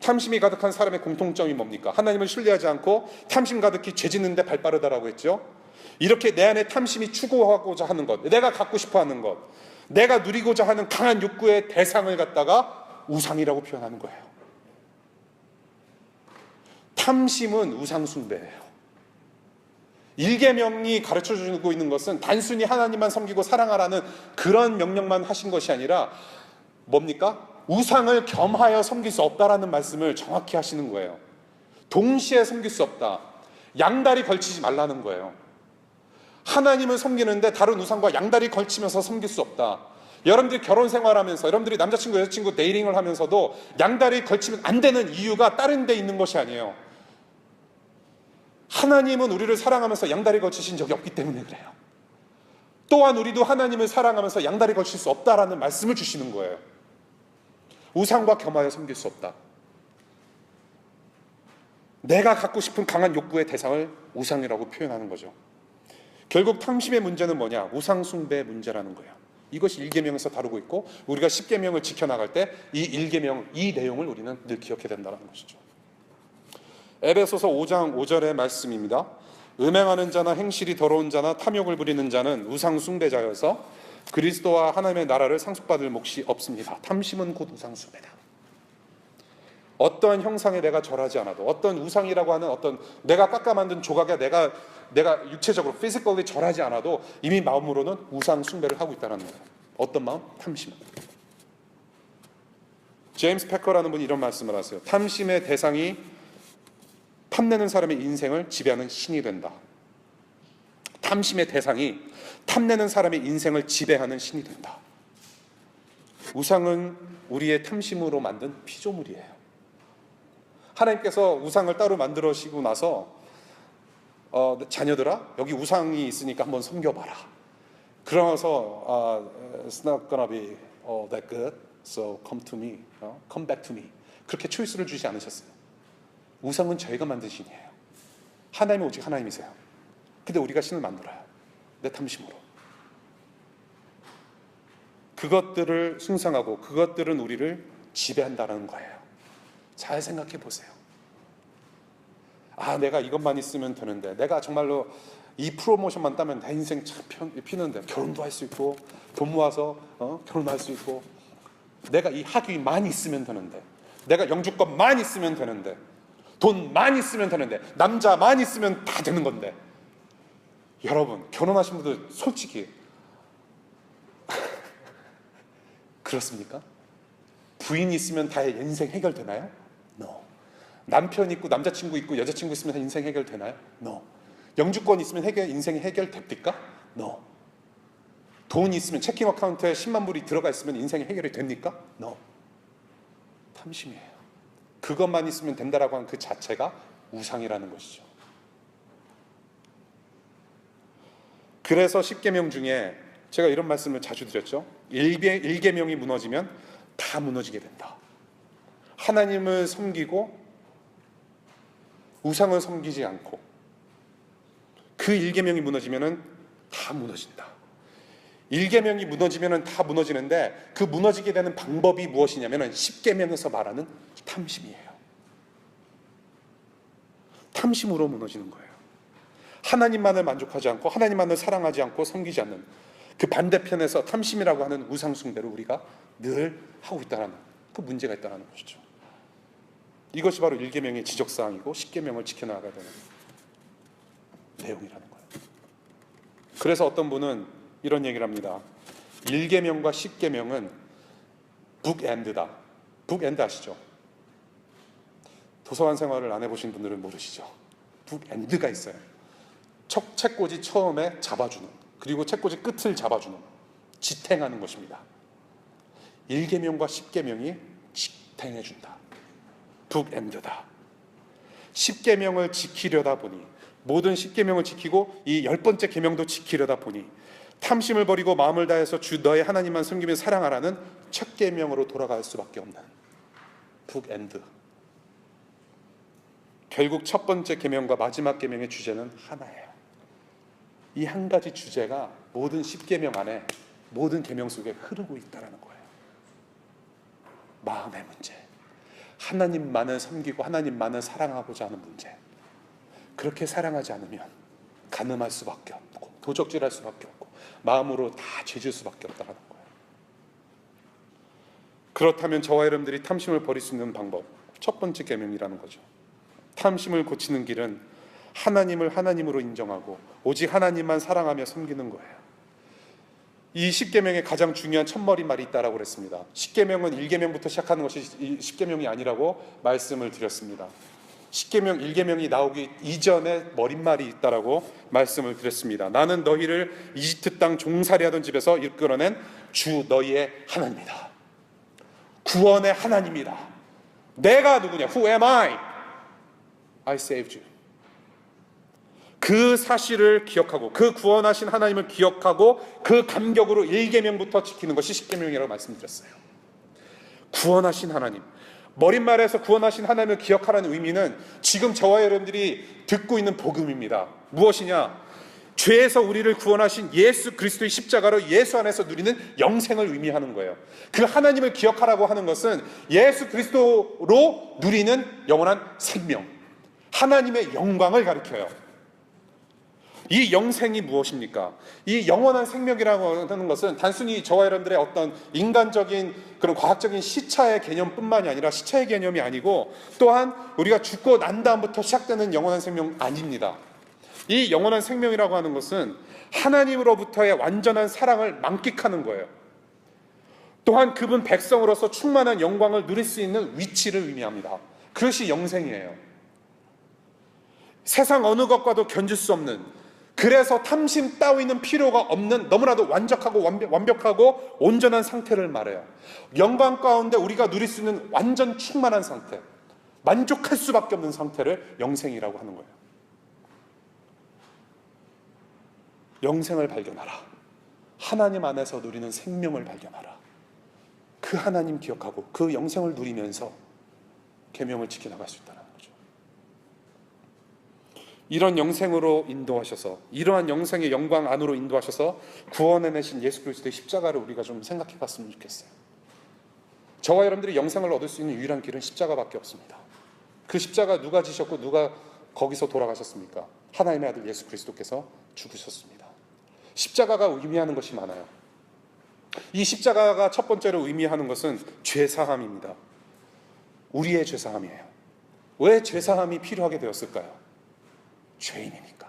탐심이 가득한 사람의 공통점이 뭡니까? 하나님을 신뢰하지 않고 탐심 가득히 죄 짓는 데 발빠르다라고 했죠. 이렇게 내 안에 탐심이 추구하고자 하는 것, 내가 갖고 싶어 하는 것, 내가 누리고자 하는 강한 욕구의 대상을 갖다가 우상이라고 표현하는 거예요. 탐심은 우상 숭배예요. 1계명이 가르쳐주고 있는 것은 단순히 하나님만 섬기고 사랑하라는 그런 명령만 하신 것이 아니라 뭡니까? 우상을 겸하여 섬길 수 없다라는 말씀을 정확히 하시는 거예요. 동시에 섬길 수 없다. 양다리 걸치지 말라는 거예요. 하나님을 섬기는데 다른 우상과 양다리 걸치면서 섬길 수 없다. 여러분들이 결혼 생활하면서, 여러분들이 남자친구 여자친구 데이팅을 하면서도 양다리 걸치면 안 되는 이유가 다른 데 있는 것이 아니에요. 하나님은 우리를 사랑하면서 양다리 걸치신 적이 없기 때문에 그래요. 또한 우리도 하나님을 사랑하면서 양다리 걸칠 수 없다라는 말씀을 주시는 거예요. 우상과 겸하여 섬길 수 없다. 내가 갖고 싶은 강한 욕구의 대상을 우상이라고 표현하는 거죠. 결국 탐심의 문제는 뭐냐? 우상 숭배의 문제라는 거예요. 이것이 1계명에서 다루고 있고 우리가 10계명을 지켜나갈 때 이 1계명, 이 내용을 우리는 늘 기억해야 된다는 것이죠. 에베소서 5장 5절의 말씀입니다. 음행하는 자나 행실이 더러운 자나 탐욕을 부리는 자는 우상 숭배자여서 그리스도와 하나님의 나라를 상속받을 몫이 없습니다. 탐심은 곧 우상 숭배다. 어떠한 형상에 내가 절하지 않아도, 어떤 우상이라고 하는 어떤 내가 깎아 만든 조각에 내가 육체적으로 physically 절하지 않아도 이미 마음으로는 우상 숭배를 하고 있다는 거예요. 어떤 마음? 탐심. 제임스 패커라는 분이 이런 말씀을 하세요. 탐심의 대상이 탐내는 사람의 인생을 지배하는 신이 된다. 탐심의 대상이 탐내는 사람의 인생을 지배하는 신이 된다. 우상은 우리의 탐심으로 만든 피조물이에요. 하나님께서 우상을 따로 만들으시고 나서 자녀들아 여기 우상이 있으니까 한번 섬겨봐라. 그러면서 it's not gonna be all that good, so come to me, come back to me. 그렇게 초이스를 주지 않으셨어요. 우상은 저희가 만든 신이에요. 하나님은 오직 하나님이세요. 근데 우리가 신을 만들어요. 내 탐심으로. 그것들을 숭상하고 그것들은 우리를 지배한다는 거예요. 잘 생각해 보세요. 아, 내가 이것만 있으면 되는데, 내가 정말로 이 프로모션만 따면 내 인생 참 피는데, 결혼도 할 수 있고 돈 모아서 결혼할 수 있고, 내가 이 학위만 있으면 되는데, 내가 영주권만 있으면 되는데, 돈만 있으면 되는데, 남자만 있으면 다 되는 건데. 여러분, 결혼하신 분들 솔직히 그렇습니까? 부인 있으면 다 인생 해결되나요? No. 남편 있고 남자친구 있고 여자친구 있으면 인생 해결되나요? No. 영주권 있으면 인생이 해결됩니까? No. 돈 있으면 체킹 어카운트에 10만 불이 들어가 있으면 인생이 해결이 됩니까? No. 탐심이에요. 그것만 있으면 된다라고 하는 그 자체가 우상이라는 것이죠. 그래서 10계명 중에 제가 이런 말씀을 자주 드렸죠. 1계명이 무너지면 다 무너지게 된다. 하나님을 섬기고 우상을 섬기지 않고 그 1계명이 무너지면 다 무너진다. 1계명이 무너지면 다 무너지는데 그 무너지게 되는 방법이 무엇이냐면 10계명에서 말하는 탐심이에요. 탐심으로 무너지는 거예요. 하나님만을 만족하지 않고 하나님만을 사랑하지 않고 섬기지 않는 그 반대편에서 탐심이라고 하는 우상 숭배를 우리가 늘 하고 있다는 그 문제가 있다는 것이죠. 이것이 바로 1계명의 지적사항이고 10계명을 지켜나가야 되는 내용이라는 거예요. 그래서 어떤 분은 이런 얘기를 합니다. 1계명과 10계명은 북엔드다. 북엔드 아시죠? 도서관 생활을 안 해보신 분들은 모르시죠? 북엔드가 있어요. 책꽂이 처음에 잡아주는, 그리고 책꽂이 끝을 잡아주는, 지탱하는 것입니다. 1계명과 10계명이 지탱해준다. 북엔드다. 10계명을 지키려다 보니, 모든 10계명을 지키고 이 10번째 계명도 지키려다 보니 탐심을 버리고 마음을 다해서 주 너의 하나님만 섬기며 사랑하라는 첫 계명으로 돌아갈 수밖에 없는 북엔드. 결국 첫 번째 계명과 마지막 계명의 주제는 하나예요. 이 한 가지 주제가 모든 10계명 안에, 모든 계명 속에 흐르고 있다는 거예요. 마음의 문제, 하나님만을 섬기고 하나님만을 사랑하고자 하는 문제. 그렇게 사랑하지 않으면 간음할 수밖에 없고 도적질할 수밖에 없고 마음으로 다 죄질 수밖에 없다는 거예요. 그렇다면 저와 여러분들이 탐심을 버릴 수 있는 방법, 첫 번째 계명이라는 거죠. 탐심을 고치는 길은 하나님을 하나님으로 인정하고 오직 하나님만 사랑하며 섬기는 거예요. 이 십계명에 가장 중요한 첫머리말이 있다라고 그랬습니다. 십계명은 1계명부터 시작하는 것이 십계명이 아니라고 말씀을 드렸습니다. 십계명 1계명이 나오기 이전에 머릿말이 있다라고 말씀을 드렸습니다. 나는 너희를 이집트 땅 종살이하던 집에서 이끌어낸 주 너희의 하나님이다. 구원의 하나님이다. 내가 누구냐? Who am I? I saved you. 그 사실을 기억하고 그 구원하신 하나님을 기억하고 그 감격으로 1계명부터 지키는 것이 십계명이라고 말씀드렸어요. 구원하신 하나님, 머릿말에서 구원하신 하나님을 기억하라는 의미는 지금 저와 여러분들이 듣고 있는 복음입니다. 무엇이냐? 죄에서 우리를 구원하신 예수 그리스도의 십자가로 예수 안에서 누리는 영생을 의미하는 거예요. 그 하나님을 기억하라고 하는 것은 예수 그리스도로 누리는 영원한 생명, 하나님의 영광을 가리켜요. 이 영생이 무엇입니까? 이 영원한 생명이라고 하는 것은 단순히 저와 여러분들의 어떤 인간적인 그런 과학적인 시차의 개념뿐만이 아니라 시차의 개념이 아니고 또한 우리가 죽고 난 다음부터 시작되는 영원한 생명 아닙니다. 이 영원한 생명이라고 하는 것은 하나님으로부터의 완전한 사랑을 만끽하는 거예요. 또한 그분 백성으로서 충만한 영광을 누릴 수 있는 위치를 의미합니다. 그것이 영생이에요. 세상 어느 것과도 견줄 수 없는, 그래서 탐심 따위는 필요가 없는 너무나도 완벽하고 완벽하고 온전한 상태를 말해요. 영광 가운데 우리가 누릴 수 있는 완전 충만한 상태, 만족할 수밖에 없는 상태를 영생이라고 하는 거예요. 영생을 발견하라. 하나님 안에서 누리는 생명을 발견하라. 그 하나님 기억하고 그 영생을 누리면서 계명을 지켜나갈 수 있다는 거죠. 이런 영생으로 인도하셔서, 이러한 영생의 영광 안으로 인도하셔서 구원해내신 예수 그리스도의 십자가를 우리가 좀 생각해 봤으면 좋겠어요. 저와 여러분들이 영생을 얻을 수 있는 유일한 길은 십자가밖에 없습니다. 그 십자가 누가 지셨고 누가 거기서 돌아가셨습니까? 하나님의 아들 예수 그리스도께서 죽으셨습니다. 십자가가 의미하는 것이 많아요. 이 십자가가 첫 번째로 의미하는 것은 죄사함입니다. 우리의 죄사함이에요. 왜 죄사함이 필요하게 되었을까요? 죄인이니까.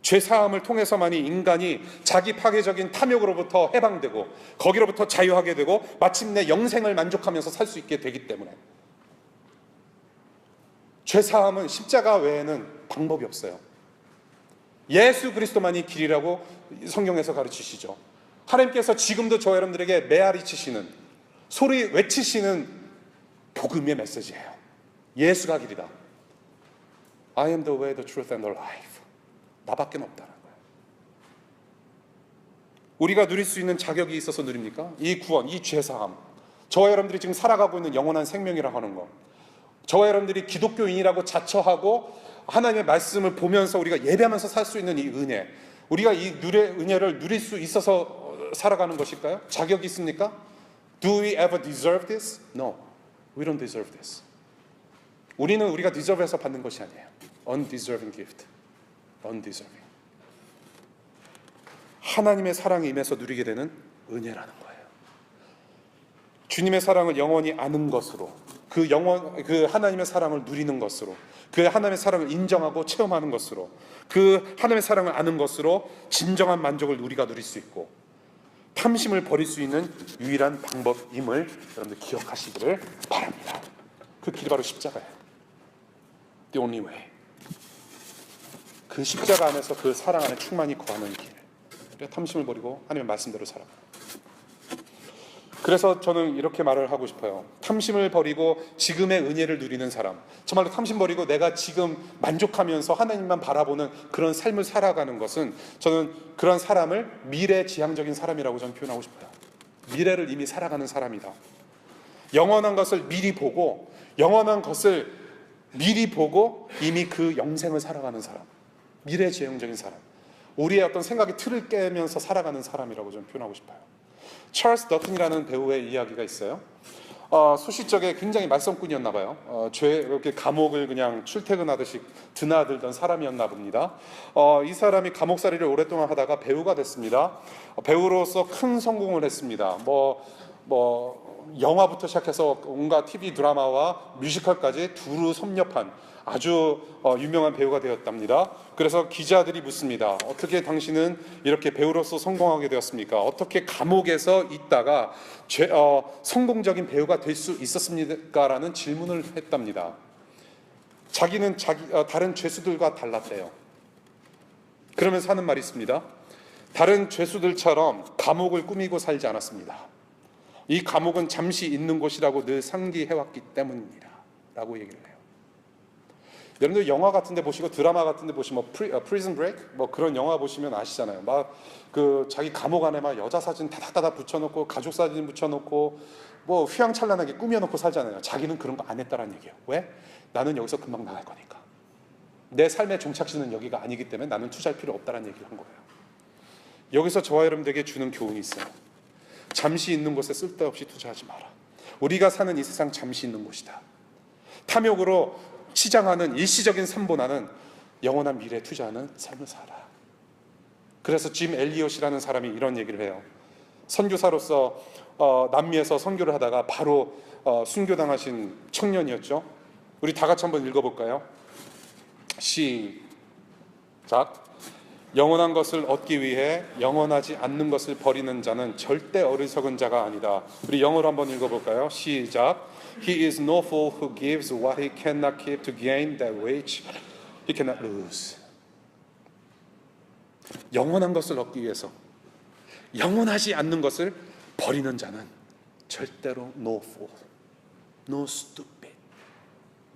죄사함을 통해서만이 인간이 자기 파괴적인 탐욕으로부터 해방되고 거기로부터 자유하게 되고 마침내 영생을 만족하면서 살 수 있게 되기 때문에. 죄사함은 십자가 외에는 방법이 없어요. 예수 그리스도만이 길이라고 성경에서 가르치시죠. 하나님께서 지금도 저 여러분들에게 메아리 치시는, 소리 외치시는 복음의 메시지예요. 예수가 길이다. I am the way, the truth and the life. 나밖에 없다는 거예요. 우리가 누릴 수 있는 자격이 있어서 누립니까? 이 구원, 이 죄사함, 저와 여러분들이 지금 살아가고 있는 영원한 생명이라고 하는 것, 저와 여러분들이 기독교인이라고 자처하고 하나님의 말씀을 보면서 우리가 예배하면서 살 수 있는 이 은혜, 우리가 이 은혜를 누릴 수 있어서 살아가는 것일까요? 자격이 있습니까? Do we ever deserve this? No, we don't deserve this. 우리는 우리가 deserve해서 받는 것이 아니에요. Undeserving gift. Undeserving. 하나님의 사랑에 임해서 누리게 되는 은혜라는 거예요. 주님의 사랑을 영원히 아는 것으로, 그 하나님의 사랑을 누리는 것으로, 그 하나님의 사랑을 인정하고 체험하는 것으로, 그 하나님의 사랑을 아는 것으로 진정한 만족을 우리가 누릴 수 있고 탐심을 버릴 수 있는 유일한 방법임을 여러분들 기억하시기를 바랍니다. 그 길이 바로 십자가예요. The only way. 그 십자가 안에서 그 사랑 안에 충만히 거하는 길. 탐심을 버리고 하나님의 말씀대로 살아가는. 그래서 저는 이렇게 말을 하고 싶어요. 탐심을 버리고 지금의 은혜를 누리는 사람, 정말로 탐심 버리고 내가 지금 만족하면서 하나님만 바라보는 그런 삶을 살아가는 것은, 저는 그런 사람을 미래지향적인 사람이라고 저는 표현하고 싶어요. 미래를 이미 살아가는 사람이다. 영원한 것을 미리 보고, 영원한 것을 미리 보고 이미 그 영생을 살아가는 사람, 미래지향적인 사람, 우리의 어떤 생각의 틀을 깨면서 살아가는 사람이라고 저는 표현하고 싶어요. 찰스 더튼이라는 배우의 이야기가 있어요. 소시적에 굉장히 말썽꾼이었나 봐요. 이렇게 감옥을 그냥 출퇴근하듯이 드나들던 사람이었나 봅니다. 이 사람이 감옥살이를 오랫동안 하다가 배우가 됐습니다. 배우로서 큰 성공을 했습니다. 영화부터 시작해서 온갖 TV 드라마와 뮤지컬까지 두루 섭렵한 아주 유명한 배우가 되었답니다. 그래서 기자들이 묻습니다. 어떻게 당신은 이렇게 배우로서 성공하게 되었습니까? 어떻게 감옥에서 있다가 성공적인 배우가 될 수 있었습니까? 라는 질문을 했답니다. 자기는 다른 죄수들과 달랐대요. 그러면서 하는 말이 있습니다. 다른 죄수들처럼 감옥을 꾸미고 살지 않았습니다. 이 감옥은 잠시 있는 곳이라고 늘 상기해왔기 때문입니다. 라고 얘기를 해요. 여러분들 영화 같은 데 보시고 드라마 같은 데 보시면 프리즌 브레이크 그런 영화 보시면 아시잖아요. 자기 감옥 안에 막 여자 사진 다닥다닥 붙여놓고 가족 사진 붙여놓고 휘황찬란하게 꾸며놓고 살잖아요. 자기는 그런 거 안 했다라는 얘기예요. 왜? 나는 여기서 금방 나갈 거니까. 내 삶의 종착지는 여기가 아니기 때문에 나는 투자할 필요 없다라는 얘기를 한 거예요. 여기서 저와 여러분들에게 주는 교훈이 있어요. 잠시 있는 곳에 쓸데없이 투자하지 마라. 우리가 사는 이 세상 잠시 있는 곳이다. 탐욕으로 치장하는 일시적인 삶보다는 영원한 미래에 투자하는 삶을 살아. 그래서 짐 엘리엇이라는 사람이 이런 얘기를 해요. 선교사로서 남미에서 선교를 하다가 바로 순교당하신 청년이었죠. 우리 다 같이 한번 읽어볼까요? 시작. 영원한 것을 얻기 위해 영원하지 않는 것을 버리는 자는 절대 어리석은 자가 아니다. 우리 영어로 한번 읽어볼까요? 시작. He is no fool who gives what he cannot keep to gain that which he cannot lose. 영원한 것을 얻기 위해서 영원하지 않는 것을 버리는 자는 절대로 no fool, no stupid,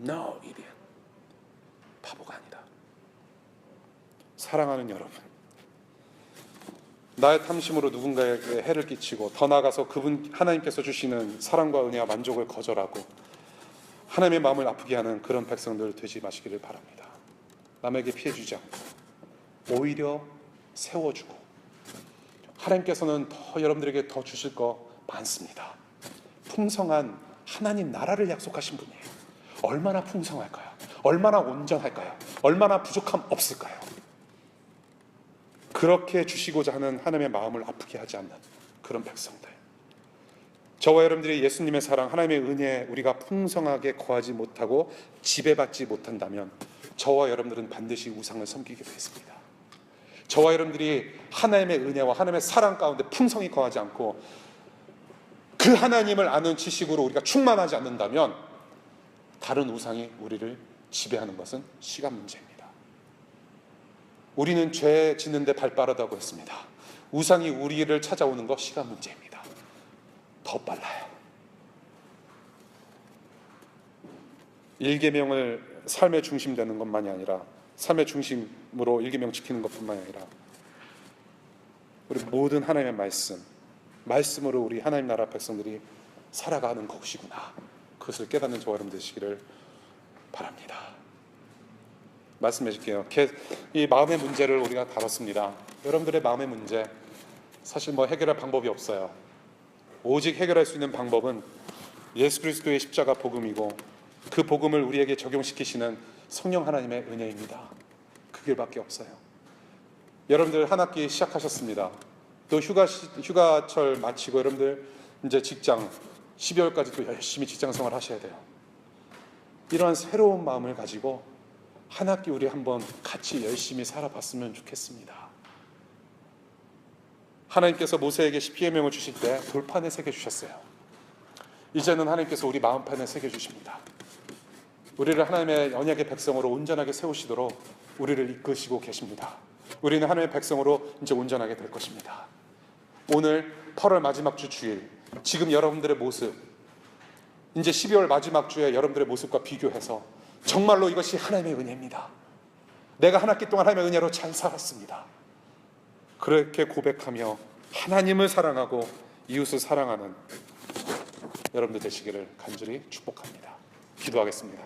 no idiot. 바보가 아니다. 사랑하는 여러분, 나의 탐심으로 누군가에게 해를 끼치고 더 나아가서 그분 하나님께서 주시는 사랑과 은혜와 만족을 거절하고 하나님의 마음을 아프게 하는 그런 백성들 되지 마시기를 바랍니다. 남에게 피해 주지 않고 오히려 세워주고, 하나님께서는 더 여러분들에게 더 주실 거 많습니다. 풍성한 하나님 나라를 약속하신 분이에요. 얼마나 풍성할까요? 얼마나 온전할까요? 얼마나 부족함 없을까요? 그렇게 주시고자 하는 하나님의 마음을 아프게 하지 않는 그런 백성들, 저와 여러분들이 예수님의 사랑, 하나님의 은혜에 우리가 풍성하게 거하지 못하고 지배받지 못한다면 저와 여러분들은 반드시 우상을 섬기게 되겠습니다. 저와 여러분들이 하나님의 은혜와 하나님의 사랑 가운데 풍성히 거하지 않고 그 하나님을 아는 지식으로 우리가 충만하지 않는다면 다른 우상이 우리를 지배하는 것은 시간 문제입니다. 우리는 죄 짓는데 발 빠르다고 했습니다. 우상이 우리를 찾아오는 거 시간 문제입니다. 더 빨라요. 1계명을 삶의 중심 되는 것만이 아니라, 삶의 중심으로 1계명 지키는 것뿐만이 아니라 우리 모든 하나님의 말씀으로 우리 하나님 나라 백성들이 살아가는 것이구나, 그것을 깨닫는 저와 여러분 되시기를 바랍니다. 말씀해 줄게요. 이 마음의 문제를 우리가 다뤘습니다. 여러분들의 마음의 문제, 사실 해결할 방법이 없어요. 오직 해결할 수 있는 방법은 예수 그리스도의 십자가 복음이고, 그 복음을 우리에게 적용시키시는 성령 하나님의 은혜입니다. 그 길밖에 없어요. 여러분들 한 학기 시작하셨습니다. 또 휴가철 마치고 여러분들 이제 직장 12월까지 또 열심히 직장 생활 하셔야 돼요. 이러한 새로운 마음을 가지고 한 학기 우리 한번 같이 열심히 살아봤으면 좋겠습니다. 하나님께서 모세에게 십계명을 주실 때 돌판에 새겨주셨어요. 이제는 하나님께서 우리 마음판에 새겨주십니다. 우리를 하나님의 언약의 백성으로 온전하게 세우시도록 우리를 이끄시고 계십니다. 우리는 하나님의 백성으로 이제 온전하게 될 것입니다. 오늘 8월 마지막 주 주일, 지금 여러분들의 모습, 이제 12월 마지막 주에 여러분들의 모습과 비교해서 정말로 이것이 하나님의 은혜입니다. 내가 한 학기 동안 하나님의 은혜로 잘 살았습니다. 그렇게 고백하며 하나님을 사랑하고 이웃을 사랑하는 여러분들 되시기를 간절히 축복합니다. 기도하겠습니다.